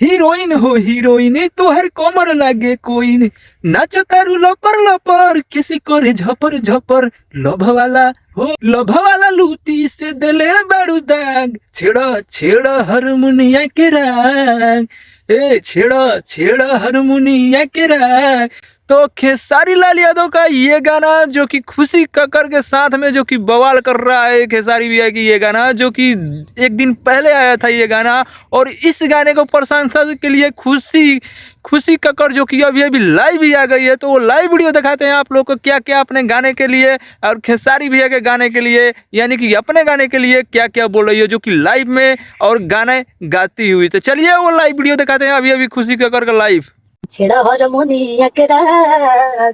Heroine हो heroine तोहर कमर लागे कोइन, नाच तारू लपर लपर किसी करे झपर झपर, लभ वाला लूटी से दिले बारू दाग, छेड़ा छेड़ा हारमोनिया के राग, ए छेड़ा छेड़ा हारमोनिया के राग। तो खेसारी लाल यादव का ये गाना जो कि खुशी कक्कर के साथ में जो कि बवाल कर रहा है खेसारी भैया की ये गाना जो कि एक दिन पहले आया था ये गाना। और इस गाने को प्रशंसा के लिए खुशी खुशी कक्कर जो कि अभी अभी लाइव भी आ गई है, तो वो लाइव वीडियो दिखाते हैं आप लोग को क्या क्या अपने गाने के लिए और खेसारी भैया के गाने के लिए, यानी कि अपने गाने के लिए क्या क्या बोल रही है जो कि लाइव में और गाने गाती हुई। तो चलिए वो लाइव वीडियो दिखाते हैं अभी अभी खुशी कक्कर का लाइव। छेड़ा हारमोनिया के राग,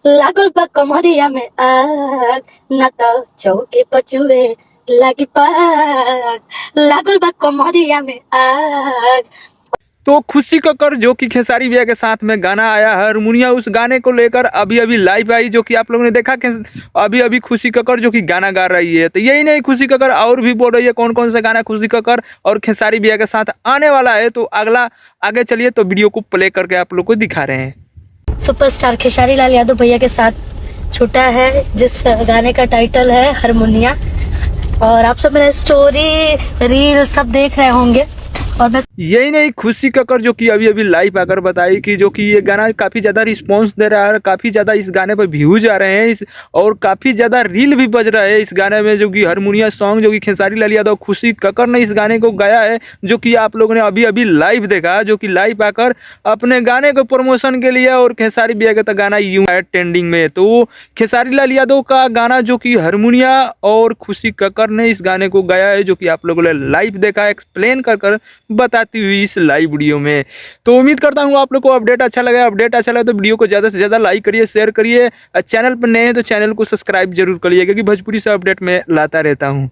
लागल बा कमरिया में आग, ना तो चौके पचुए लागी पाग, लागल बा कमरिया में आग। तो खुशी कक्कर जो कि खेसारी भैया के साथ में गाना आया है हारमोनिया, उस गाने को लेकर अभी अभी लाइव आई जो कि आप लोगों ने देखा कि अभी अभी खुशी कक्कर जो कि गाना गा रही है। तो यही नहीं, खुशी कक्कर और भी बोल रही है कौन कौन सा गाना खुशी कक्कर और खेसारी भैया के साथ आने वाला है। तो अगला आगे चलिए तो वीडियो को प्ले करके आप लोग को दिखा रहे हैं। सुपरस्टार खेसारी लाल यादव भैया के साथ छूटा है जिस गाने का टाइटल है हारमोनिया, और आप सब मेरा स्टोरी रील सब देख रहे होंगे। और बस यही नहीं, खुशी कक्कर जो कि अभी अभी लाइव आकर बताई कि जो कि ये गाना काफ़ी ज़्यादा रिस्पांस दे रहा है, काफ़ी ज़्यादा इस गाने पर व्यूज आ रहे हैं इस, और काफ़ी ज़्यादा रील भी बज रहा है इस गाने में जो कि हारमोनिया सॉन्ग जो कि खेसारी लाल यादव खुशी कक्कर ने इस गाने को गाया है जो कि आप लोगों ने अभी अभी लाइव देखा, जो कि लाइव आकर अपने गाने को प्रमोशन के लिए। और खेसारी भैया का तो गाना यूं है ट्रेंडिंग में, तो खेसारी लाल यादव का गाना जो कि हारमोनिया और खुशी कक्कर ने इस गाने को गाया है जो कि आप लोगों ने लाइव देखा, एक्सप्लेन कर बताती हुई इस लाइव वीडियो में। तो उम्मीद करता हूँ आप लोग को अपडेट अच्छा लगा तो वीडियो को ज़्यादा से ज़्यादा लाइक करिए, शेयर करिए। चैनल पर नए हैं तो चैनल को सब्सक्राइब जरूर करिए क्योंकि भोजपुरी से अपडेट में लाता रहता हूँ।